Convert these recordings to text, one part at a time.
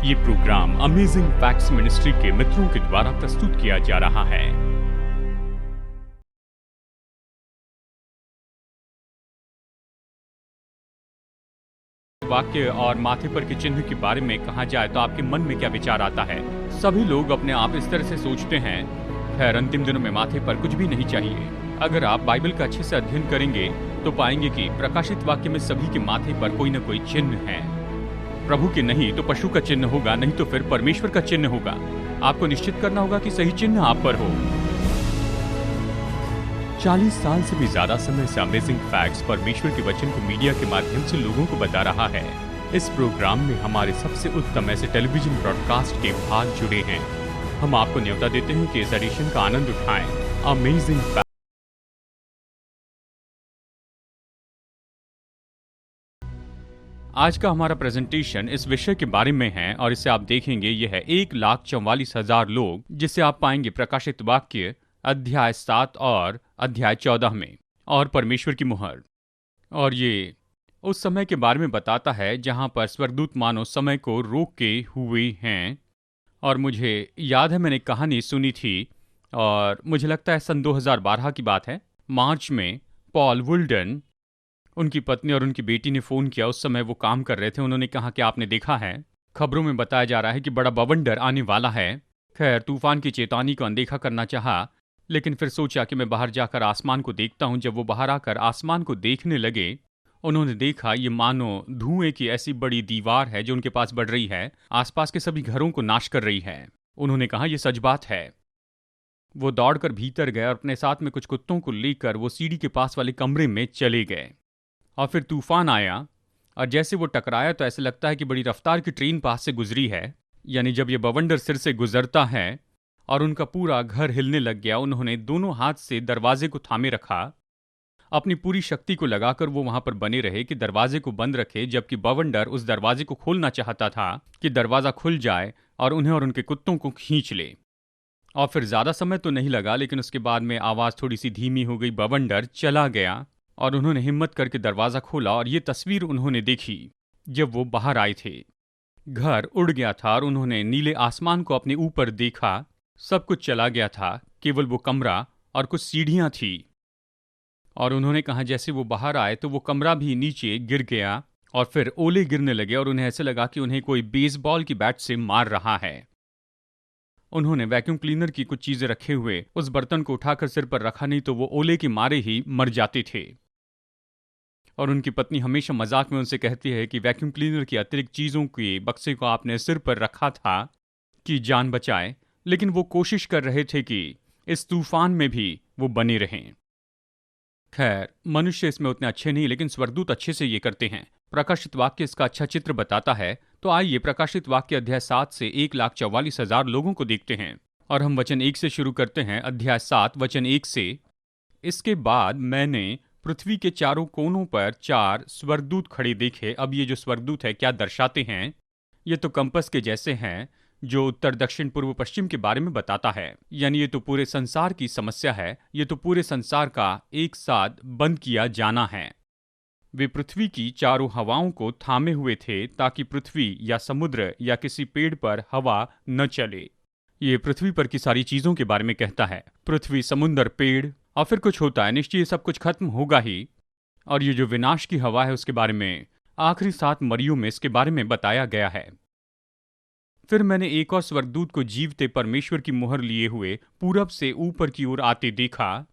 ये programme amazing facts ministry के मित्रों के द्वारा प्रस्तुत किया जा रहा है। वाक्य और माथे पर के चिन्ह के बारे में कहा जाए तो आपके मन में क्या विचार आता है? सभी लोग अपने आप इस तरह से सोचते हैं। खैर, अंतिम दिनों में माथे पर कुछ भी नहीं चाहिए। अगर आप बाइबल का अच्छे से अध्ययन करेंगे तो पाएंगे कि प्रकाशित वाक्य में सभी के माथे पर कोई न कोई चिन्ह है। प्रभु के नहीं तो पशु का चिन्ह होगा, नहीं तो फिर परमेश्वर का चिन्ह होगा। आपको निश्चित करना होगा कि सही चिन्ह आप पर हो। 40 साल से भी ज्यादा समय से अमेजिंग फैक्ट्स परमेश्वर के वचन को मीडिया के माध्यम से लोगों को बता रहा है। इस प्रोग्राम में हमारे सबसे उत्तम ऐसे टेलीविजन ब्रॉडकास्ट के भाग जुड़े हैं। हम आपको न्योता देते हैं कि इस एडिशन का आनंद उठाएं। Amazing facts. आज का हमारा प्रेजेंटेशन इस विषय के बारे में है और इसे आप देखेंगे। यह है 1,44,000 लोग, जिसे आप पाएंगे प्रकाशित वाक्य अध्याय 7 और अध्याय 14 में, और परमेश्वर की मुहर। और ये उस समय के बारे में बताता है जहां पर स्वर्गदूत मानो समय को रोके हुए हैं। और मुझे याद है, मैंने कहानी सुनी थी और मुझे लगता है सन 2012 की बात है। मार्च में पॉल वुल्डन, उनकी पत्नी और उनकी बेटी ने फ़ोन किया। उस समय वो काम कर रहे थे। उन्होंने कहा कि आपने देखा है, खबरों में बताया जा रहा है कि बड़ा बवंडर आने वाला है। खैर, तूफान की चेतावनी को अनदेखा करना चाहा, लेकिन फिर सोचा कि मैं बाहर जाकर आसमान को देखता हूं। जब वो बाहर आकर आसमान को देखने लगे, उन्होंने देखा ये मानो धुएं की ऐसी बड़ी दीवार है जो उनके पास बढ़ रही है, आसपास के सभी घरों को नाश कर रही है। उन्होंने कहा यह सच बात है। वो दौड़कर भीतर गए और अपने साथ में कुछ कुत्तों को लेकर वो सीढ़ी के पास वाले कमरे में चले गए। और फिर तूफान आया और जैसे वो टकराया तो ऐसे लगता है कि बड़ी रफ्तार की ट्रेन पास से गुजरी है। यानी जब ये बवंडर सिर से गुजरता है और उनका पूरा घर हिलने लग गया। उन्होंने दोनों हाथ से दरवाजे को थामे रखा। अपनी पूरी शक्ति को लगाकर वो वहां पर बने रहे कि दरवाजे को बंद रखे, जबकि बवंडर उस दरवाजे को खोलना चाहता था कि दरवाजा खुल जाए और उन्हें और उनके कुत्तों को खींच ले। और फिर ज्यादा समय तो नहीं लगा, लेकिन उसके बाद में आवाज थोड़ी सी धीमी हो गई। बवंडर चला गया और उन्होंने हिम्मत करके दरवाजा खोला और ये तस्वीर उन्होंने देखी जब वो बाहर आए थे। घर उड़ गया था और उन्होंने नीले आसमान को अपने ऊपर देखा। सब कुछ चला गया था, केवल वो कमरा और कुछ सीढ़ियां थी। और उन्होंने कहा जैसे वो बाहर आए तो वो कमरा भी नीचे गिर गया और फिर ओले गिरने लगे और उन्हें ऐसे लगा कि उन्हें कोई बेसबॉल की बैट से मार रहा है। उन्होंने वैक्यूम क्लीनर की कुछ चीजें रखे हुए उस बर्तन को उठाकर सिर पर रखा, नहीं तो वो ओले के मारे ही मर जाते थे। और उनकी पत्नी हमेशा मजाक में उनसे कहती है कि वैक्यूम क्लीनर की अतिरिक्त चीजों के बक्से को आपने सिर पर रखा था कि जान बचाए। लेकिन वो कोशिश कर रहे थे कि इस तूफान में भी वो बने रहें। खैर, मनुष्य इसमें उतने अच्छे नहीं, लेकिन स्वर्गदूत अच्छे से ये करते हैं। प्रकाशित वाक्य इसका अच्छा चित्र बताता है। तो आइए प्रकाशित वाक्य अध्याय 7 से 1,44,000 लोगों को देखते हैं। और हम वचन 1 से शुरू करते हैं। अध्याय 7 वचन 1 से। इसके बाद मैंने पृथ्वी के चारों कोनों पर 4 स्वर्गदूत खड़े देखे। अब ये जो स्वर्गदूत है क्या दर्शाते हैं? ये तो कंपस के जैसे हैं जो उत्तर दक्षिण पूर्व पश्चिम के बारे में बताता है। यानी ये तो पूरे संसार की समस्या है। ये तो पूरे संसार का एक साथ बंद किया जाना है। वे पृथ्वी की चारों हवाओं को थामे हुए थे ताकि पृथ्वी या समुद्र या किसी पेड़ पर हवा न चले। ये पृथ्वी पर की सारी चीजों के बारे में कहता है। पृथ्वी, समुद्र, पेड़, और फिर कुछ होता है। निश्चय ये सब कुछ खत्म होगा ही। और ये जो विनाश की हवा है उसके बारे में आखिरी 7 मरियों में इसके बारे में बताया गया है। फिर मैंने एक और स्वर्गदूत को जीवते परमेश्वर की मुहर लिए हुए पूरब से ऊपर की ओर आते देखा।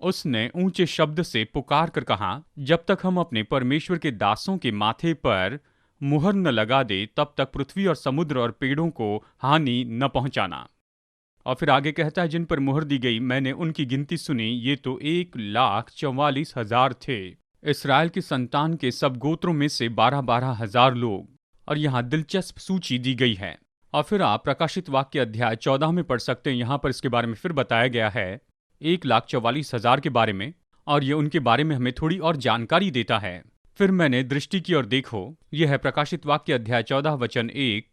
उसने ऊंचे शब्द से पुकार कर कहा, जब तक हम अपने परमेश्वर के दासों के माथे पर मुहर न लगा दे तब तक पृथ्वी और समुद्र और पेड़ों को हानि न पहुंचाना। और फिर आगे कहता है, जिन पर मुहर दी गई मैंने उनकी गिनती सुनी, ये तो 1,44,000 थे। इस्राएल की संतान के सब गोत्रों में से 12,12 हजार लोग। और यहाँ दिलचस्प सूची दी गई है। और फिर आप प्रकाशित वाक्य अध्याय 14 में पढ़ सकते हैं। यहाँ पर इसके बारे में फिर बताया गया है 1,44,000 के बारे में, और ये उनके बारे में हमें थोड़ी और जानकारी देता है। फिर मैंने दृष्टि की और देखो, यह है प्रकाशित वाक्य अध्याय 14 वचन 1।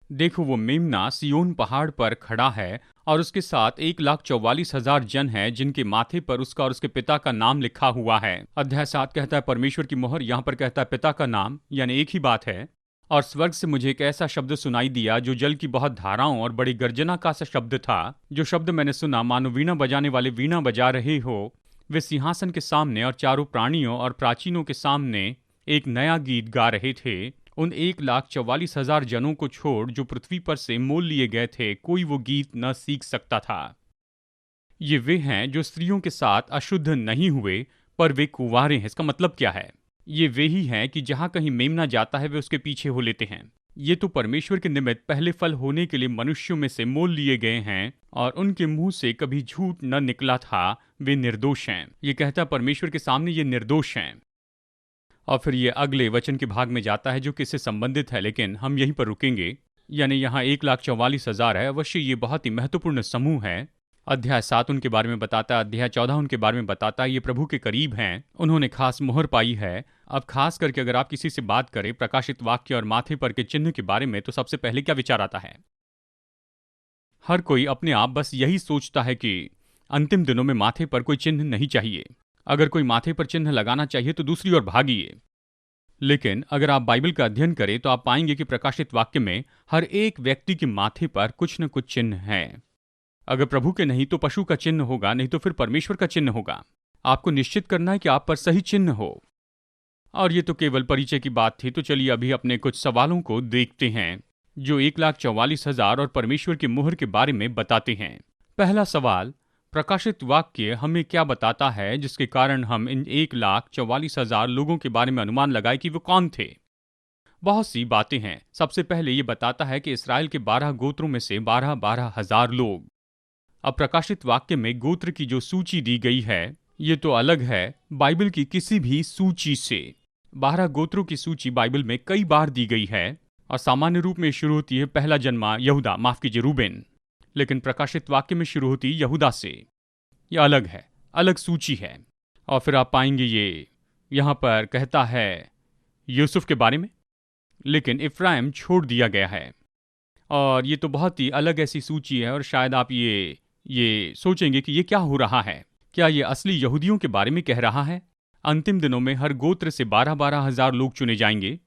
देखो, वो मेमना सियोन पहाड़ पर खड़ा है और उसके साथ 1,44,000 जन हैं जिनके माथे पर उसका और उसके पिता का नाम लिखा हुआ है। अध्याय 7 कहता है परमेश्वर की मोहर, यहाँ पर कहता है पिता का नाम, यानी एक ही बात है। और स्वर्ग से मुझे एक ऐसा शब्द सुनाई दिया जो जल की बहुत धाराओं और बड़ी गर्जना का सा शब्द था। जो शब्द मैंने सुना मानो वीणा बजाने वाले वीणा बजा रहे हो। वे सिंहासन के सामने और चारों प्राणियों और प्राचीनों के सामने एक नया गीत गा रहे थे। उन 1,44,000 जनों को छोड़ जो पृथ्वी पर से मोल लिए गए थे, कोई वो गीत न सीख सकता था। ये वे हैं जो स्त्रियों के साथ अशुद्ध नहीं हुए, पर वे कुंवारे हैं। इसका मतलब क्या है? ये वे ही हैं कि जहां कहीं मेमना जाता है वे उसके पीछे हो लेते हैं। ये तो परमेश्वर के निमित्त पहले फल होने के लिए मनुष्यों में से मोल लिए गए हैं और उनके मुंह से कभी झूठ न निकला था। वे निर्दोष हैं। ये कहता परमेश्वर के सामने ये निर्दोष हैं। और फिर ये अगले वचन के भाग में जाता है जो कि इससे संबंधित है, लेकिन हम यहीं पर रुकेंगे। यानी यहाँ 1,44,000 है। अवश्य ये बहुत ही महत्वपूर्ण समूह है। अध्याय 7 उनके बारे में बताता है, अध्याय 14 उनके बारे में बताता है। ये प्रभु के करीब हैं, उन्होंने खास मोहर पाई है। अब खास करके अगर आप किसी से बात करें प्रकाशित वाक्य और माथे पर के चिन्ह के बारे में, तो सबसे पहले क्या विचार आता है? हर कोई अपने आप बस यही सोचता है कि अंतिम दिनों में माथे पर कोई चिन्ह नहीं चाहिए। अगर कोई माथे पर चिन्ह लगाना चाहिए तो दूसरी ओर भागिए। लेकिन अगर आप बाइबल का अध्ययन करें तो आप पाएंगे कि प्रकाशित वाक्य में हर एक व्यक्ति के माथे पर कुछ न कुछ चिन्ह है। अगर प्रभु के नहीं तो पशु का चिन्ह होगा, नहीं तो फिर परमेश्वर का चिन्ह होगा। आपको निश्चित करना है कि आप पर सही चिन्ह हो। और ये तो केवल परिचय की बात थी, तो चलिए अभी अपने कुछ सवालों को देखते हैं जो 1,44,000 और परमेश्वर की मुहर के बारे में बताते हैं। पहला सवाल, प्रकाशित वाक्य हमें क्या बताता है जिसके कारण हम इन 1,44,000 लोगों के बारे में अनुमान लगाए कि वो कौन थे? बहुत सी बातें हैं। सबसे पहले ये बताता है कि इसराइल के 12 गोत्रों में से 12,000 लोग। अब प्रकाशित वाक्य में गोत्र की जो सूची दी गई है ये तो अलग है बाइबल की किसी भी सूची से। 12 गोत्रों की सूची बाइबल में कई बार दी गई है और सामान्य रूप में शुरू होती है पहला जन्मा यहूदा, माफ कीजिए रूबेन, लेकिन प्रकाशित वाक्य में शुरू होती यहूदा से। यह अलग है, अलग सूची है। और फिर आप पाएंगे ये यहाँ पर कहता है यूसुफ के बारे में, लेकिन इफ्राइम छोड़ दिया गया है। और ये तो बहुत ही अलग ऐसी सूची है और शायद आप ये सोचेंगे कि ये क्या हो रहा है। क्या ये असली यहूदियों के बारे में कह रहा है? अंतिम दिनों में हर गोत्र से 12-12 हजार लोग चुने जाएंगे।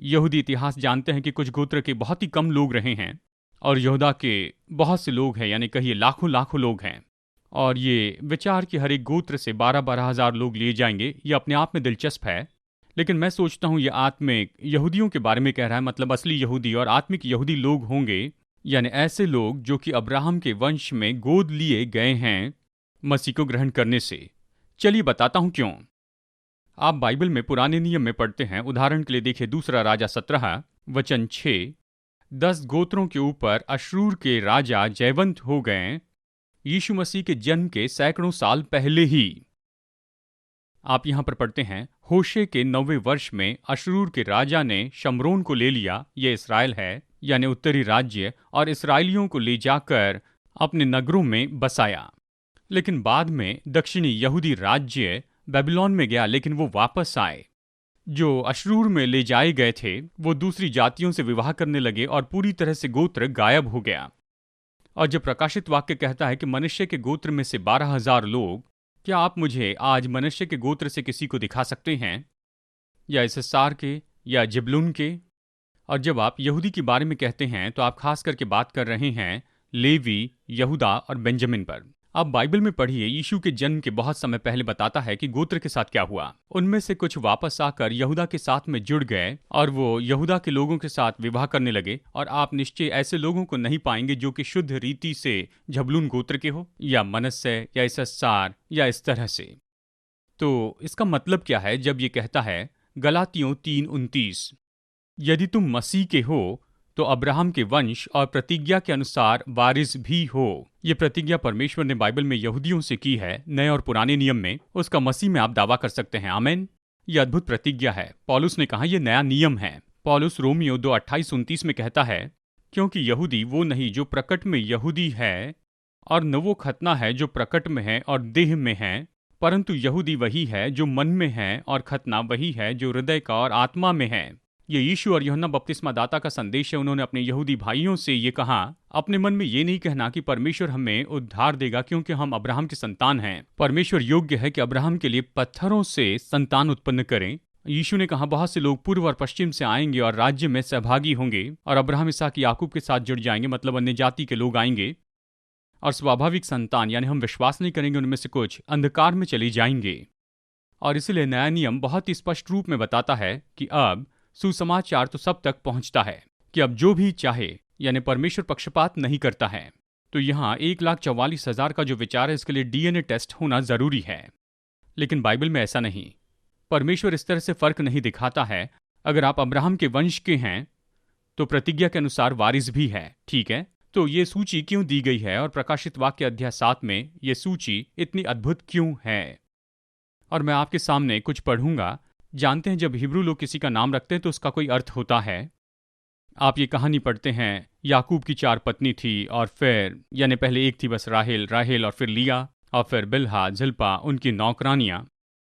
यहूदी इतिहास जानते हैं कि कुछ गोत्र के बहुत ही कम लोग रहे हैं और यहूदा के बहुत से लोग हैं, यानी कहिए लाखों लाखों लोग हैं। और ये विचार कि हर एक गोत्र से 12-12 हजार लोग लिए जाएंगे, ये अपने आप में दिलचस्प है। लेकिन मैं सोचता हूँ ये आत्मिक यहूदियों के बारे में कह रहा है, मतलब असली यहूदी और आत्मिक यहूदी लोग होंगे, यानी ऐसे लोग जो कि अब्राहम के वंश में गोद लिए गए हैं मसीह को ग्रहण करने से। चलिए बताता हूं क्यों। आप बाइबल में पुराने नियम में पढ़ते हैं। उदाहरण के लिए देखिए दूसरा राजा 17 वचन 6, 10 गोत्रों के ऊपर अशूर के राजा जयवंत हो गए यीशु मसीह के जन्म के सैकड़ों साल पहले ही। आप यहां पर पढ़ते हैं होशे के 9वें वर्ष में अशूर के राजा ने शमरोन को ले लिया, यह इसराइल है, यानी उत्तरी राज्य, और इसराइलियों को ले जाकर अपने नगरों में बसाया। लेकिन बाद में दक्षिणी यहूदी राज्य बेबीलोन में गया, लेकिन वो वापस आए। जो अशूर में ले जाए गए थे वो दूसरी जातियों से विवाह करने लगे और पूरी तरह से गोत्र गायब हो गया। और जब प्रकाशित वाक्य कहता है कि मनुष्य के गोत्र में से 12,000 लोग, क्या आप मुझे आज मनुष्य के गोत्र से किसी को दिखा सकते हैं, या इस्साकार के या जिबलून के? और जब आप यहूदी के बारे में कहते हैं तो आप खास करके बात कर रहे हैं लेवी, यहूदा और बेंजामिन पर। अब बाइबल में पढ़िए यीशु के जन्म के बहुत समय पहले बताता है कि गोत्र के साथ क्या हुआ। उनमें से कुछ वापस आकर यहूदा के साथ में जुड़ गए और वो यहूदा के लोगों के साथ विवाह करने लगे। और आप निश्चय ऐसे लोगों को नहीं पाएंगे जो कि शुद्ध रीति से झबलून गोत्र के हो, या मनश्शे या इस्साकार या इस तरह से। तो इसका मतलब क्या है जब ये कहता है गलातियों 3:29, यदि तुम मसीह के हो तो अब्राहम के वंश और प्रतिज्ञा के अनुसार वारिस भी हो। ये प्रतिज्ञा परमेश्वर ने बाइबल में यहूदियों से की है, नए और पुराने नियम में। उसका मसीह में आप दावा कर सकते हैं। आमीन। ये अद्भुत प्रतिज्ञा है। पौलुस ने कहा यह नया नियम है। पौलुस रोमियो 2:28-29 में कहता है, क्योंकि यहूदी वो नहीं जो प्रकट में यहूदी है, और न वो खतना है जो प्रकट में है और देह में है, परंतु यहूदी वही है जो मन में है, और खतना वही है जो हृदय का और आत्मा में है। ये यीशु और यूहन्ना बपतिस्मा दाता का संदेश है। उन्होंने अपने यहूदी भाइयों से ये कहा, अपने मन में ये नहीं कहना कि परमेश्वर हमें उद्धार देगा क्योंकि हम अब्राहम के संतान हैं। परमेश्वर योग्य है कि अब्राहम के लिए पत्थरों से संतान उत्पन्न करें, यीशु ने कहा बहुत से लोग पूर्व और पश्चिम से आएंगे और राज्य में सहभागी होंगे और अब्राहम, इसहाक, याकूब के साथ जुड़ जाएंगे, मतलब अन्य जाति के लोग आएंगे और स्वाभाविक संतान यानी हम विश्वास नहीं करेंगे उनमें से कुछ अंधकार में चली जाएंगे। और इसलिए नया नियम बहुत ही स्पष्ट रूप में बताता है कि अब सुसमाचार तो सब तक पहुंचता है कि अब जो भी चाहे, यानी परमेश्वर पक्षपात नहीं करता है। तो यहाँ 1,44,000 का जो विचार है, इसके लिए डीएनए टेस्ट होना जरूरी है। लेकिन बाइबल में ऐसा नहीं। परमेश्वर इस तरह से फर्क नहीं दिखाता है। अगर आप अब्राहम के वंश के हैं तो प्रतिज्ञा के अनुसार वारिस भी है, ठीक है। तो ये सूची क्यों दी गई है और प्रकाशित वाक्य अध्याय 7 में ये सूची इतनी अद्भुत क्यों है? और मैं आपके सामने कुछ पढ़ूंगा। जानते हैं जब हिब्रू लोग किसी का नाम रखते हैं तो उसका कोई अर्थ होता है। आप ये कहानी पढ़ते हैं, याकूब की 4 पत्नी थी और फिर यानी पहले एक थी बस राहेल और फिर लिया और फिर बिल्हा, जिल्पा, उनकी नौकरानियां।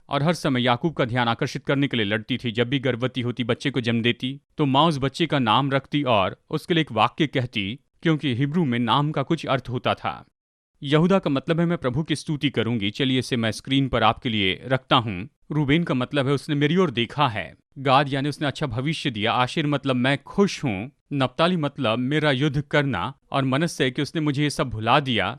और हर समय याकूब का ध्यान आकर्षित करने के लिए लड़ती थी। जब भी गर्भवती होती, बच्चे को जन्म देती, तो माँ उस बच्चे का नाम रखती और उसके लिए एक वाक्य कहती, क्योंकि हिब्रू में नाम का कुछ अर्थ होता था। यहूदा का मतलब है मैं प्रभु की स्तुति करूंगी। चलिए इसे मैं स्क्रीन पर आपके लिए रखता हूँ। रूबेन का मतलब है उसने मेरी ओर देखा है। गाद यानी उसने अच्छा भविष्य दिया। आशिर मतलब मैं खुश हूँ। नप्ताली मतलब मेरा युद्ध करना। और मनस्से कि उसने मुझे ये सब भुला दिया।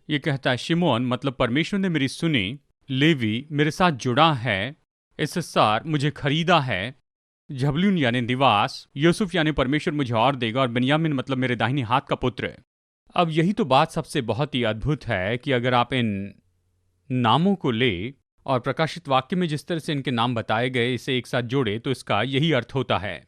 ये कहता है शिमोन मतलब परमेश्वर ने मेरी सुनी। लेवी मेरे साथ जुड़ा है। इस्सार मुझे खरीदा है। जबलून यानी निवास। यूसुफ यानी परमेश्वर मुझे और देगा। और बिन्यामीन मतलब मेरे दाहिने हाथ का पुत्र। अब यही तो बात सबसे बहुत ही अद्भुत है कि अगर आप इन नामों को ले और प्रकाशित वाक्य में जिस तरह से इनके नाम बताए गए इसे एक साथ जोड़े तो इसका यही अर्थ होता है।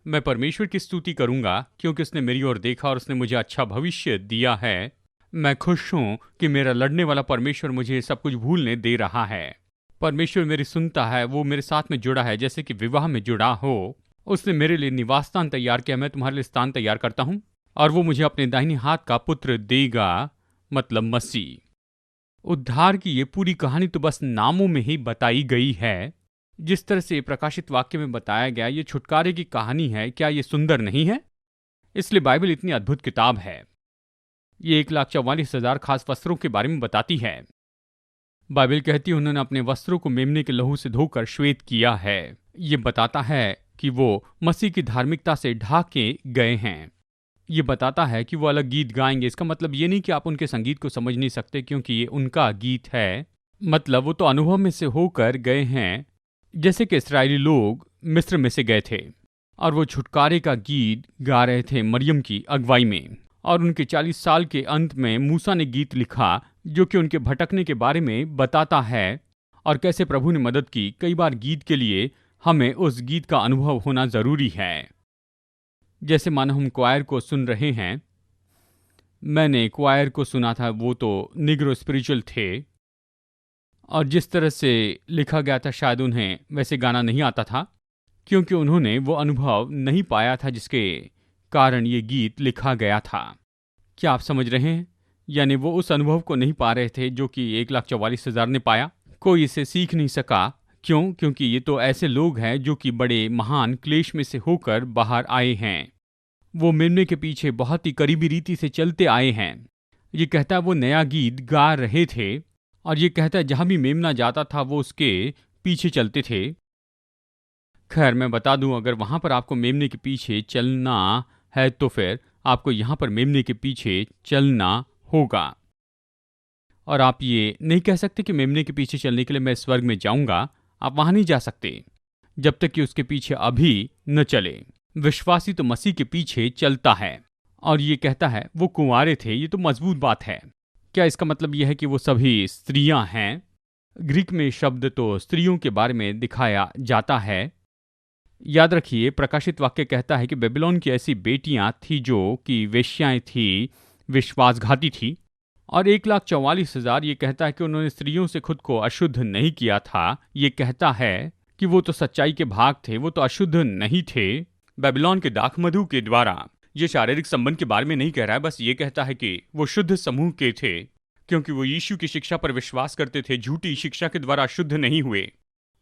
मैं परमेश्वर की स्तुति करूंगा क्योंकि उसने मेरी ओर देखा और उसने मुझे अच्छा भविष्य दिया है। मैं खुश हूं कि मेरा लड़ने वाला परमेश्वर मुझे सब कुछ भूलने दे रहा है। परमेश्वर मेरी सुनता है, वो मेरे साथ में जुड़ा है जैसे कि विवाह में जुड़ा हो। उसने मेरे लिए निवास स्थान तैयार किया, मैं तुम्हारे लिए स्थान तैयार करता हूं। और वो मुझे अपने दाहिने हाथ का पुत्र देगा, मतलब मसीह। उद्धार की ये पूरी कहानी तो बस नामों में ही बताई गई है। जिस तरह से प्रकाशित वाक्य में बताया गया, ये छुटकारे की कहानी है। क्या ये सुंदर नहीं है? इसलिए बाइबल इतनी अद्भुत किताब है। ये 1,44,000 खास वस्त्रों के बारे में बताती है। बाइबल कहती है उन्होंने अपने वस्त्रों को मेमने के लहू से धोकर श्वेत किया है। ये बताता है कि वो मसीह की धार्मिकता से ढाके गए हैं। ये बताता है कि वो अलग गीत गाएंगे। इसका मतलब ये नहीं कि आप उनके संगीत को समझ नहीं सकते क्योंकि ये उनका गीत है। मतलब वो तो अनुभव में से होकर गए हैं, जैसे कि इस्राएली लोग मिस्र में से गए थे और वो छुटकारे का गीत गा रहे थे मरियम की अगुवाई में। और उनके 40 साल के अंत में मूसा ने गीत लिखा जो कि उनके भटकने के बारे में बताता है और कैसे प्रभु ने मदद की। कई बार गीत के लिए हमें उस गीत का अनुभव होना जरूरी है। जैसे मानो हम क्वायर को सुन रहे हैं। मैंने क्वायर को सुना था, वो तो निग्रो स्पिरिचुअल थे और जिस तरह से लिखा गया था शायद उन्हें वैसे गाना नहीं आता था क्योंकि उन्होंने वो अनुभव नहीं पाया था जिसके कारण ये गीत लिखा गया था। क्या आप समझ रहे हैं? यानी वो उस अनुभव को नहीं पा रहे थे जो कि 1,44,000 ने पाया। कोई इसे सीख नहीं सका। क्यों? क्योंकि ये तो ऐसे लोग हैं जो कि बड़े महान क्लेश में से होकर बाहर आए हैं। वो मेमने के पीछे बहुत ही करीबी रीति से चलते आए हैं। ये कहता है वो नया गीत गा रहे थे और ये कहता है जहां भी मेमना जाता था वो उसके पीछे चलते थे। खैर मैं बता दूं, अगर वहां पर आपको मेमने के पीछे चलना है तो फिर आपको यहां पर मेमने के पीछे चलना होगा। और आप ये नहीं कह सकते कि मेमने के पीछे चलने के लिए मैं स्वर्ग में जाऊंगा। आप वहां नहीं जा सकते जब तक कि उसके पीछे अभी न चले। विश्वासी तो मसीह के पीछे चलता है। और ये कहता है वो कुंवारे थे। ये तो मजबूत बात है। क्या इसका मतलब यह है कि वो सभी स्त्रियां हैं? ग्रीक में शब्द तो स्त्रियों के बारे में दिखाया जाता है। याद रखिए प्रकाशित वाक्य कहता है कि बेबीलोन की ऐसी बेटियां थी जो कि वेश्याएं थी, विश्वासघाती थी। और 1,44,000 ये कहता है कि उन्होंने स्त्रियों से खुद को अशुद्ध नहीं किया था। ये कहता है कि वो तो सच्चाई के भाग थे, वो तो अशुद्ध नहीं थे। बेबीलोन के दाख मधु के द्वारा ये शारीरिक संबंध के बारे में नहीं कह रहा है, बस ये कहता है कि वो शुद्ध समूह के थे क्योंकि वो यीशु की शिक्षा पर विश्वास करते थे, झूठी शिक्षा के द्वारा शुद्ध नहीं हुए।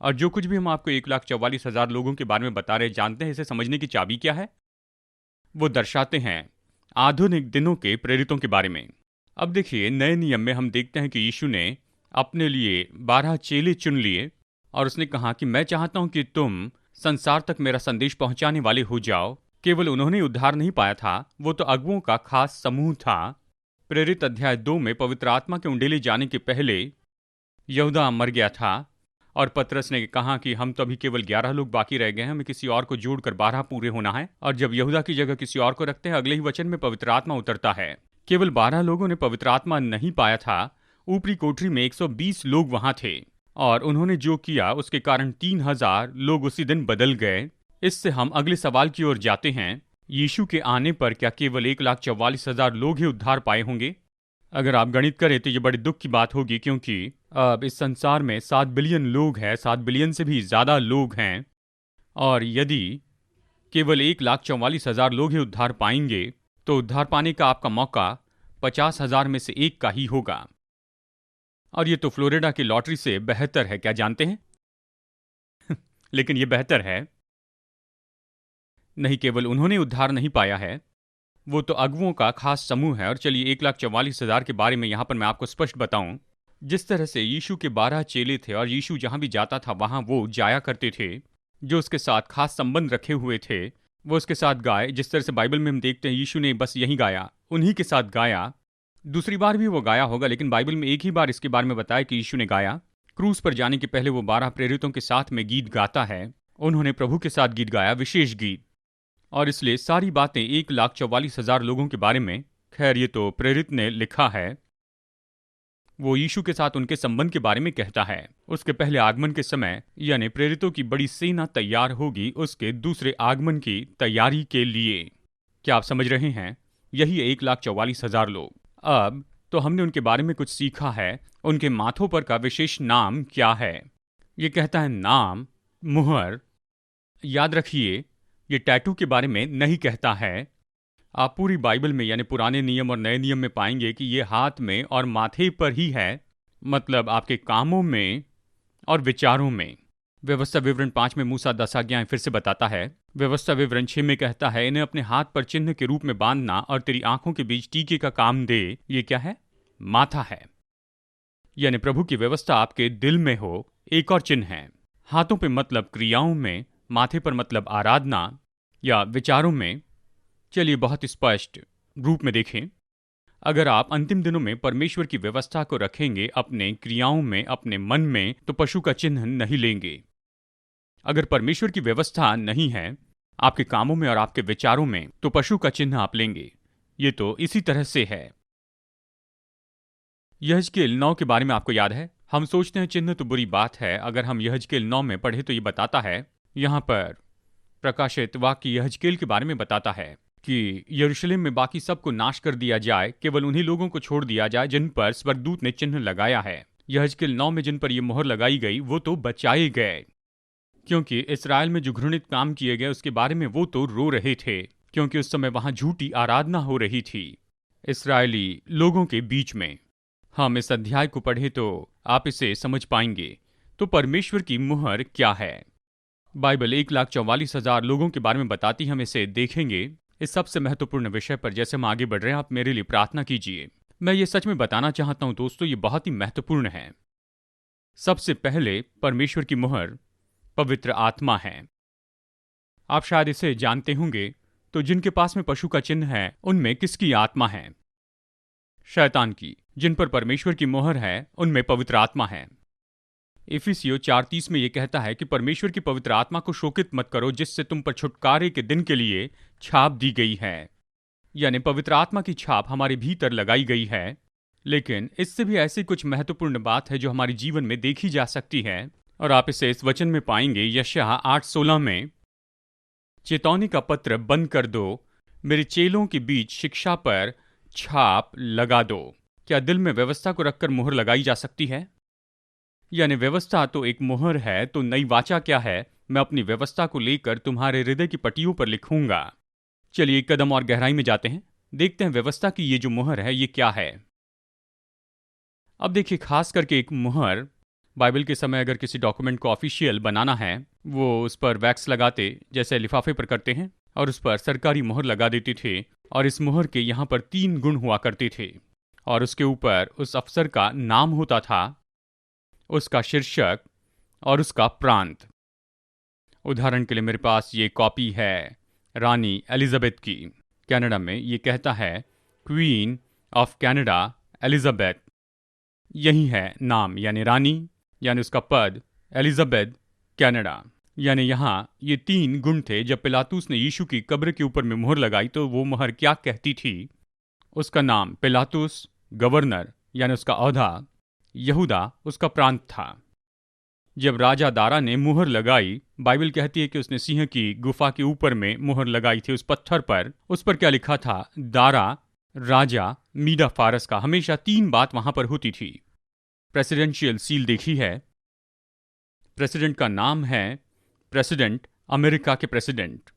और जो कुछ भी हम आपको 1,44,000 लोगों के बारे में बता रहे, जानते हैं इसे समझने की चाबी क्या है? वो दर्शाते हैं आधुनिक दिनों के प्रेरितों के बारे में। अब देखिए नए नियम में हम देखते हैं कि यीशु ने अपने लिए 12 चेले चुन लिए और उसने कहा कि मैं चाहता हूं कि तुम संसार तक मेरा संदेश पहुंचाने वाले हो जाओ। केवल उन्होंने उद्धार नहीं पाया था, वो तो अगुओं का खास समूह था। प्रेरित अध्याय 2 में पवित्र आत्मा के उंडेले जाने के पहले यहूदा मर गया था और पतरस ने कहा कि हम तो अभी केवल 11 लोग बाकी रह गए हैं, हमें किसी और को जोड़कर 12 पूरे होना है। और जब यहूदा की जगह किसी और को रखते हैं, अगले ही वचन में पवित्र आत्मा उतरता है। केवल 12 लोगों ने पवित्र आत्मा नहीं पाया था। ऊपरी कोठरी में 120 लोग वहां थे और उन्होंने जो किया उसके कारण 3000 लोग उसी दिन बदल गए। इससे हम अगले सवाल की ओर जाते हैं। यीशु के आने पर क्या केवल 1,44,000 लोग ही उद्धार पाए होंगे? अगर आप गणित करें तो ये बड़े दुख की बात होगी, क्योंकि अब इस संसार में 7 बिलियन लोग हैं, 7 बिलियन से भी ज्यादा लोग हैं। और यदि केवल 1,44,000 लोग ही उद्धार पाएंगे तो उद्धार पाने का आपका मौका 50,000 में से एक का ही होगा। और ये तो फ्लोरिडा की लॉटरी से बेहतर है, क्या जानते हैं? लेकिन ये बेहतर है नहीं। केवल उन्होंने उद्धार नहीं पाया है, वो तो अगुओं का खास समूह है। और चलिए 1,44,000 के बारे में यहां पर मैं आपको स्पष्ट बताऊं। जिस तरह से यीशु के 12 चेले थे और यीशु जहां भी जाता था वहां वो जाया करते थे, जो उसके साथ खास संबंध रखे हुए थे वो उसके साथ गाए। जिस तरह से बाइबल में हम देखते हैं यीशु ने बस यही गाया, उन्हीं के साथ गाया। दूसरी बार भी वो गाया होगा, लेकिन बाइबल में एक ही बार इसके बारे में बताया कि यीशु ने गाया। क्रूस पर जाने के पहले वो 12 प्रेरितों के साथ में गीत गाता है। उन्होंने प्रभु के साथ गीत गाया, विशेष गीत। और इसलिए सारी बातें 1,44,000 लोगों के बारे में, खैर ये तो प्रेरित ने लिखा है, वो यीशु के साथ उनके संबंध के बारे में कहता है। उसके पहले आगमन के समय यानी प्रेरितों की बड़ी सेना तैयार होगी उसके दूसरे आगमन की तैयारी के लिए। क्या आप समझ रहे हैं? यही 1,44,000 लोग। अब तो हमने उनके बारे में कुछ सीखा है। उनके माथों पर का विशेष नाम क्या है? ये कहता है नाम, मुहर। याद रखिए, ये टैटू के बारे में नहीं कहता है। आप पूरी बाइबल में यानी पुराने नियम और नए नियम में पाएंगे कि ये हाथ में और माथे पर ही है, मतलब आपके कामों में और विचारों में। व्यवस्था विवरण 5 में मूसा 10 आज्ञाएं फिर से बताता है। व्यवस्था विवरण 6 में कहता है इन्हें अपने हाथ पर चिन्ह के रूप में बांधना और तेरी आंखों के बीच टीके का काम दे। ये क्या है? माथा है। यानी प्रभु की व्यवस्था आपके दिल में हो। एक और चिन्ह है, हाथों पे मतलब क्रियाओं में, माथे पर मतलब आराधना या विचारों में। चलिए बहुत स्पष्ट रूप में देखें। अगर आप अंतिम दिनों में परमेश्वर की व्यवस्था को रखेंगे अपने क्रियाओं में, अपने मन में, तो पशु का चिन्ह नहीं लेंगे। अगर परमेश्वर की व्यवस्था नहीं है आपके कामों में और आपके विचारों में, तो पशु का चिन्ह आप लेंगे। ये तो इसी तरह से है। यहेजकेल 9 के बारे में आपको याद है? हम सोचते हैं चिन्ह तो बुरी बात है। अगर हम यहेजकेल 9 में पढ़े तो ये बताता है, यहां पर प्रकाशित वाक्य यहेजकेल के बारे में बताता है कि यरूशलेम में बाकी सबको नाश कर दिया जाए, केवल उन्हीं लोगों को छोड़ दिया जाए जिन पर स्वर्गदूत ने चिन्ह लगाया है। यहेजकेल 9 में जिन पर यह मोहर लगाई गई वो तो बचाए गए, क्योंकि इस्राएल में जो घृणित काम किए गए उसके बारे में वो तो रो रहे थे, क्योंकि उस समय वहां झूठी आराधना हो रही थी इस्राएली लोगों के बीच में। हम इस अध्याय को पढ़े तो आप इसे समझ पाएंगे। तो परमेश्वर की मुहर क्या है? बाइबल 1,44,000 लोगों के बारे में बताती, हम इसे देखेंगे। इस सबसे महत्वपूर्ण विषय पर जैसे हम आगे बढ़ रहे हैं, आप मेरे लिए प्रार्थना कीजिए। मैं ये सच में बताना चाहता हूं दोस्तों, ये बहुत ही महत्वपूर्ण है। सबसे पहले परमेश्वर की मुहर पवित्र आत्मा है। आप शायद इसे जानते होंगे। तो जिनके पास में पशु का चिन्ह है उनमें किसकी आत्मा है? शैतान की। जिन पर परमेश्वर की मुहर है उनमें पवित्र आत्मा है। इफिसियों 4:30 में यह कहता है कि परमेश्वर की पवित्र आत्मा को शोकित मत करो, जिससे तुम पर छुटकारे के दिन के लिए छाप दी गई है। यानी पवित्र आत्मा की छाप हमारे भीतर लगाई गई है। लेकिन इससे भी ऐसी कुछ महत्वपूर्ण बात है जो हमारे जीवन में देखी जा सकती है, और आप इसे इस वचन में पाएंगे यशायाह 8:16 में, चेतावनी का पत्र बंद कर दो, मेरे चेलों के बीच शिक्षा पर छाप लगा दो। क्या दिल में व्यवस्था को रखकर मुहर लगाई जा सकती है? यानी व्यवस्था तो एक मुहर है, तो नई वाचा क्या है? मैं अपनी व्यवस्था को लेकर तुम्हारे हृदय की पट्टियों पर लिखूंगा। चलिए एक कदम और गहराई में जाते हैं, देखते हैं व्यवस्था की ये जो मुहर है ये क्या है। अब देखिए, खास करके एक मुहर बाइबल के समय अगर किसी डॉक्यूमेंट को ऑफिशियल बनाना है, वो उस पर वैक्स लगाते जैसे लिफाफे पर करते हैं, और उस पर सरकारी मुहर लगा देते थे। और इस मुहर के यहाँ पर 3 गुण हुआ करते थे, और उसके ऊपर उस अफसर का नाम होता था, उसका शीर्षक और उसका प्रांत। उदाहरण के लिए मेरे पास ये कॉपी है रानी एलिजाबेथ की। कनाडा में ये कहता है क्वीन ऑफ कनाडा एलिजाबेथ। यही है नाम, यानी रानी, यानी उसका पद एलिजाबेथ कनाडा। यानी यहाँ ये 3 गुण थे। जब पिलातुस ने यीशु की कब्र के ऊपर में मोहर लगाई तो वो मोहर क्या कहती थी? उसका नाम पिलातुस, गवर्नर यानी उसका ओहदा, यहूदा उसका प्रांत था। जब राजा दारा ने मुहर लगाई, बाइबल कहती है कि उसने सिंह की गुफा के ऊपर में मुहर लगाई थी उस पत्थर पर। उस पर क्या लिखा था? दारा राजा मीडा फारस का। हमेशा 3 बात वहां पर होती थी। प्रेसिडेंशियल सील देखी है। प्रेसिडेंट का नाम है प्रेसिडेंट, अमेरिका के प्रेसिडेंट।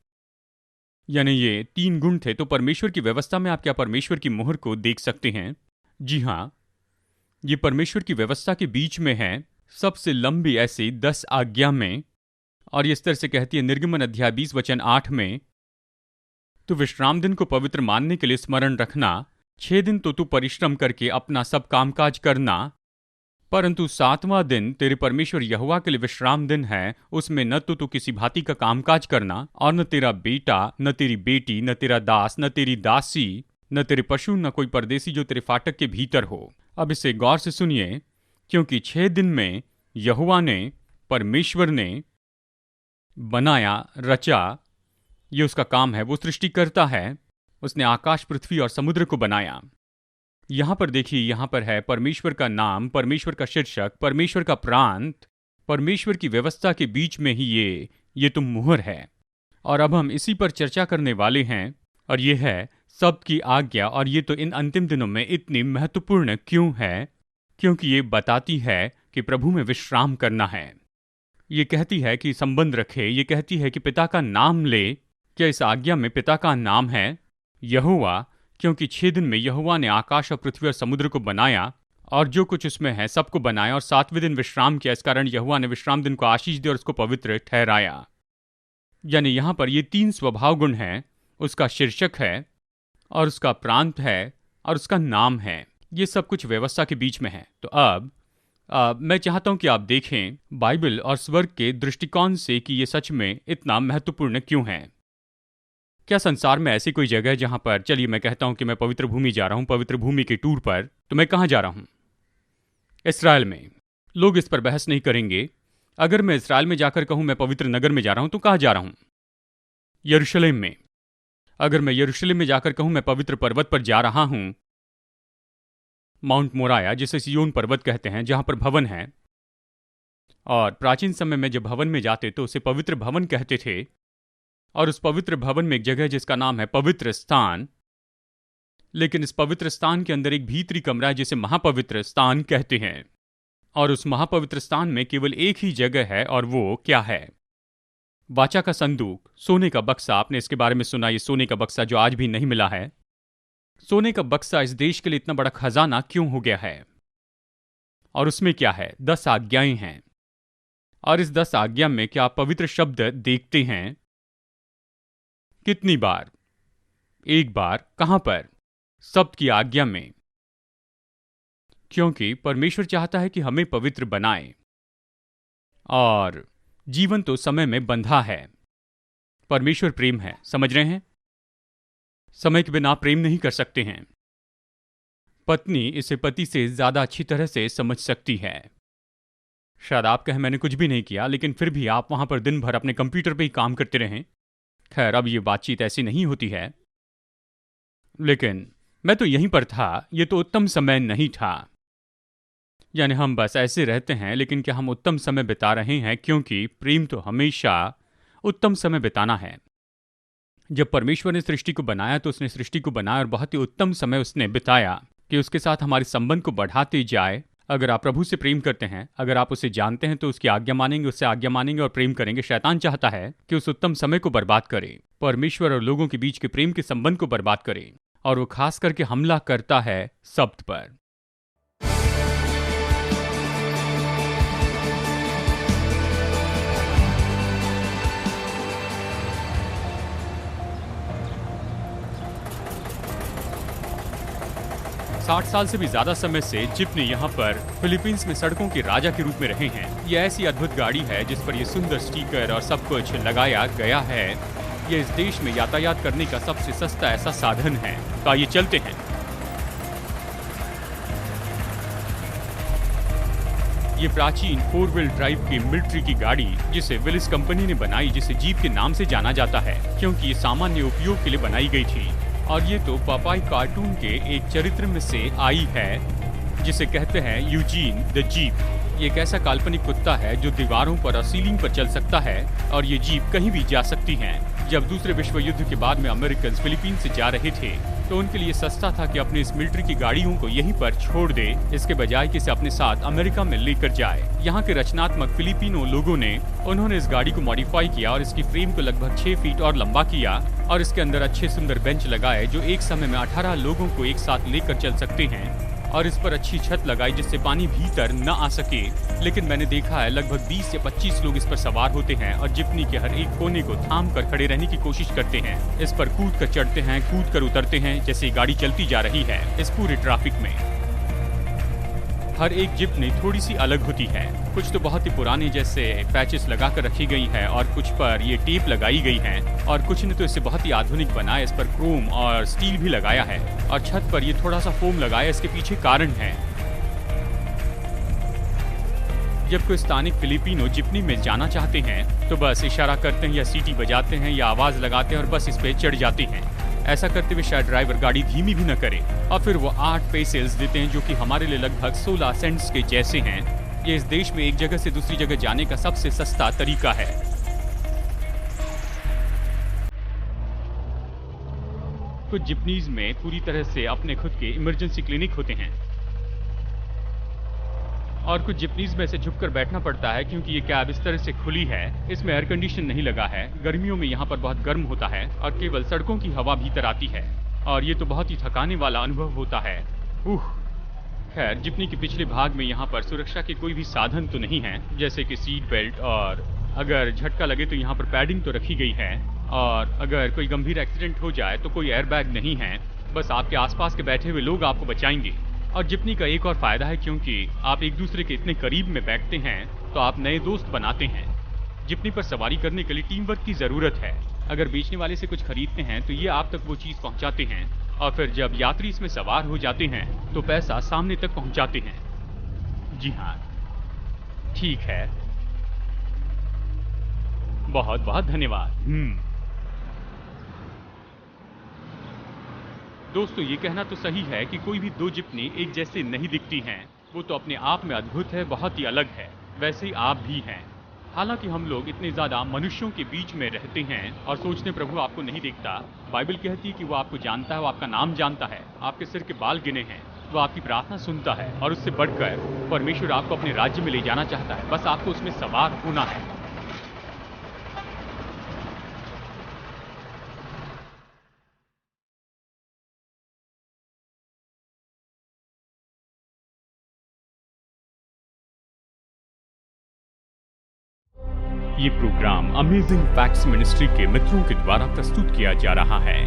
यानी ये 3 गुण थे। तो परमेश्वर की व्यवस्था में आप क्या परमेश्वर की मुहर को देख सकते हैं? जी हां, ये परमेश्वर की व्यवस्था के बीच में है, सबसे लंबी ऐसी 10 आज्ञा में। और इस तरह से कहती है निर्गमन अध्याय 20 वचन 8 में, तो विश्राम दिन को पवित्र मानने के लिए स्मरण रखना। 6 दिन तो तू परिश्रम करके अपना सब कामकाज करना, परंतु 7वां दिन तेरे परमेश्वर यहोवा के लिए विश्राम दिन है। उसमें न तो तू किसी भांति का कामकाज करना, और न तेरा बेटा, न तेरी बेटी, न तेरा दास, न तेरी दासी, न तेरे पशु, न कोई परदेसी जो तेरे फाटक के भीतर हो। अब इसे गौर से सुनिए, क्योंकि 6 दिन में यहोवा ने, परमेश्वर ने बनाया, रचा। ये उसका काम है, वो सृष्टि करता है। उसने आकाश, पृथ्वी और समुद्र को बनाया। यहां पर देखिए, यहां पर है परमेश्वर का नाम, परमेश्वर का शीर्षक, परमेश्वर का प्रांत, परमेश्वर की व्यवस्था के बीच में ही ये तुम मुहर है। और अब हम इसी पर चर्चा करने वाले हैं, और ये है सबकी आज्ञा। और ये तो इन अंतिम दिनों में इतनी महत्वपूर्ण क्यों है? क्योंकि ये बताती है कि प्रभु में विश्राम करना है। ये कहती है कि संबंध रखे, ये कहती है कि पिता का नाम ले। क्या इस आज्ञा में पिता का नाम है? यहोवा, क्योंकि 6 दिन में यहोवा ने आकाश और पृथ्वी और समुद्र को बनाया, और जो कुछ उसमें है सबको बनाया, और 7वें दिन विश्राम किया। इस कारण यहोवा ने विश्राम दिन को आशीष दी और उसको पवित्र ठहराया। यानी यहां पर ये 3 स्वभाव गुण हैं। उसका शीर्षक है, और उसका प्रांत है, और उसका नाम है। ये सब कुछ व्यवस्था के बीच में है। तो अब मैं चाहता हूं कि आप देखें बाइबल और स्वर्ग के दृष्टिकोण से कि ये सच में इतना महत्वपूर्ण क्यों है। क्या संसार में ऐसी कोई जगह है जहां पर, चलिए मैं कहता हूं कि मैं पवित्र भूमि जा रहा हूं, पवित्र भूमि के टूर पर, तो मैं कहां जा रहा हूं? इस्राएल में। लोग इस पर बहस नहीं करेंगे। अगर मैं इस्राएल में जाकर कहूं मैं पवित्र नगर में जा रहा हूं, तो कहां जा रहा हूं? यरूशलेम में। अगर मैं यरूशलेम में जाकर कहूं मैं पवित्र पर्वत पर जा रहा हूं, माउंट मोराया, जिसे सियोन पर्वत कहते हैं, जहां पर भवन है। और प्राचीन समय में जब भवन में जाते तो उसे पवित्र भवन कहते थे। और उस पवित्र भवन में एक जगह जिसका नाम है पवित्र स्थान। लेकिन इस पवित्र स्थान के अंदर एक भीतरी कमरा है जिसे महापवित्र स्थान कहते हैं। और उस महापवित्र स्थान में केवल एक ही जगह है, और वो क्या है? वाचा का संदूक, सोने का बक्सा। आपने इसके बारे में सुना, ये सोने का बक्सा जो आज भी नहीं मिला है। सोने का बक्सा इस देश के लिए इतना बड़ा खजाना क्यों हो गया है? और उसमें क्या है? 10 आज्ञाएं हैं। और इस 10 आज्ञा में क्या आप पवित्र शब्द देखते हैं? कितनी बार? एक बार। कहां पर? सबकी आज्ञा में। क्योंकि परमेश्वर चाहता है कि हमें पवित्र बनाए। और जीवन तो समय में बंधा है। परमेश्वर प्रेम है, समझ रहे हैं? समय के बिना प्रेम नहीं कर सकते हैं। पत्नी इसे पति से ज्यादा अच्छी तरह से समझ सकती है। शायद आप कहें मैंने कुछ भी नहीं किया, लेकिन फिर भी आप वहां पर दिन भर अपने कंप्यूटर पे ही काम करते रहें। खैर, अब ये बातचीत ऐसी नहीं होती है। लेकिन मैं तो यहीं पर था, ये तो उत्तम समय नहीं था। यानी हम बस ऐसे रहते हैं, लेकिन क्या हम उत्तम समय बिता रहे हैं? क्योंकि प्रेम तो हमेशा उत्तम समय बिताना है। जब परमेश्वर ने सृष्टि को बनाया तो उसने सृष्टि को बनाया और बहुत ही उत्तम समय उसने बिताया कि उसके साथ हमारे संबंध को बढ़ाते जाए। अगर आप प्रभु से प्रेम करते हैं, अगर आप उसे जानते हैं, तो उसकी आज्ञा मानेंगे, उससे आज्ञा मानेंगे और प्रेम करेंगे। शैतान चाहता है कि उस उत्तम समय को बर्बाद करे, परमेश्वर और लोगों के बीच के प्रेम के संबंध को बर्बाद करे। और वो खास करके हमला करता है शब्द पर। 60 साल से भी ज्यादा समय से जिप्नी यहाँ पर फिलीपींस में सड़कों के राजा के रूप में रहे हैं। ये ऐसी अद्भुत गाड़ी है जिस पर ये सुंदर स्टिकर और सब कुछ लगाया गया है। ये इस देश में यातायात करने का सबसे सस्ता ऐसा साधन है। तो आइए चलते हैं। ये प्राचीन 4 व्हील ड्राइव की मिलिट्री की गाड़ी जिसे विलिस कंपनी ने बनाई, जिसे जीप के नाम से जाना जाता है क्योंकि ये सामान्य उपयोग के लिए बनाई गई थी। और ये तो पापाई कार्टून के एक चरित्र में से आई है जिसे कहते हैं यूजीन द जीप। ये एक ऐसा काल्पनिक कुत्ता है जो दीवारों पर और सीलिंग पर चल सकता है और ये जीप कहीं भी जा सकती है। जब दूसरे विश्व युद्ध के बाद में अमेरिकन फिलीपीन से जा रहे थे तो उनके लिए सस्ता था कि अपने इस मिलिट्री की गाड़ियों को यहीं पर छोड़ दे, इसके बजाय कि इसे अपने साथ अमेरिका में लेकर जाए। यहाँ के रचनात्मक फिलिपिनो लोगों ने उन्होंने इस गाड़ी को मॉडिफाई किया और इसकी फ्रेम को लगभग 6 फीट और लंबा किया और इसके अंदर अच्छे सुंदर बेंच लगाए जो एक समय में 18 लोगों को एक साथ लेकर चल सकते हैं और इस पर अच्छी छत लगाई जिससे पानी भीतर न आ सके। लेकिन मैंने देखा है लगभग 20 या 25 लोग इस पर सवार होते हैं और जिप्नी के हर एक कोने को थाम कर खड़े रहने की कोशिश करते हैं। इस पर कूद कर चढ़ते हैं, कूद कर उतरते हैं जैसे गाड़ी चलती जा रही है इस पूरे ट्रैफिक में। हर एक जिप्नी थोड़ी सी अलग होती है। कुछ तो बहुत ही पुराने जैसे पैचेस लगा कर रखी गई है और कुछ पर ये टेप लगाई गई है और कुछ ने तो इसे बहुत ही आधुनिक बनाया, इस पर क्रोम और स्टील भी लगाया है और छत पर ये थोड़ा सा फोम लगाया। इसके पीछे कारण है, जब कोई स्थानिक फिलिपिनो जिप्नी में जाना चाहते हैं तो बस इशारा करते हैं या सीटी बजाते हैं या आवाज लगाते हैं और बस इस पे चढ़ जाते हैं। ऐसा करते हुए शायद ड्राइवर गाड़ी धीमी भी न करे और फिर वो 8 पेसेस देते हैं जो कि हमारे लिए लगभग 16 सेंट्स के जैसे हैं। ये इस देश में एक जगह से दूसरी जगह जाने का सबसे सस्ता तरीका है। कुछ जिप्नीज में पूरी तरह से अपने खुद के इमरजेंसी क्लिनिक होते हैं और कुछ जिप्नीज में से झुककर बैठना पड़ता है क्योंकि ये कैब इस तरह से खुली है, इसमें एयर कंडीशन नहीं लगा है। गर्मियों में यहाँ पर बहुत गर्म होता है और केवल सड़कों की हवा भीतर आती है और ये तो बहुत ही थकाने वाला अनुभव होता है। खैर, जिप्नी के पिछले भाग में यहाँ पर सुरक्षा के कोई भी साधन तो नहीं है जैसे कि सीट बेल्ट, और अगर झटका लगे तो यहाँ पर पैडिंग तो रखी गई है और अगर कोई गंभीर एक्सीडेंट हो जाए तो कोई एयरबैग नहीं है, बस आपके आसपास के बैठे हुए लोग आपको बचाएंगे। और जिप्नी का एक और फायदा है क्योंकि आप एक दूसरे के इतने करीब में बैठते हैं तो आप नए दोस्त बनाते हैं। जिप्नी पर सवारी करने के लिए टीम वर्क की जरूरत है। अगर बेचने वाले से कुछ खरीदते हैं तो ये आप तक वो चीज पहुंचाते हैं और फिर जब यात्री इसमें सवार हो जाते हैं तो पैसा सामने तक पहुंचाते हैं। जी हाँ, ठीक है, बहुत बहुत धन्यवाद। दोस्तों, ये कहना तो सही है कि कोई भी 2 जिप्नी एक जैसे नहीं दिखती हैं। वो तो अपने आप में अद्भुत है, बहुत ही अलग है। वैसे ही आप भी हैं। हालांकि हम लोग इतने ज़्यादा मनुष्यों के बीच में रहते हैं और सोचते प्रभु आपको नहीं देखता। बाइबल कहती है कि वो आपको जानता है, वो आपका नाम जानता है, आपके सिर के बाल गिने हैं, वो आपकी प्रार्थना सुनता है और उससे बढ़कर परमेश्वर आपको अपने राज्य में ले जाना चाहता है। बस आपको उसमें सवार होना है। ये प्रोग्राम अमेजिंग फैक्ट्स मिनिस्ट्री के मित्रों के द्वारा प्रस्तुत किया जा रहा है।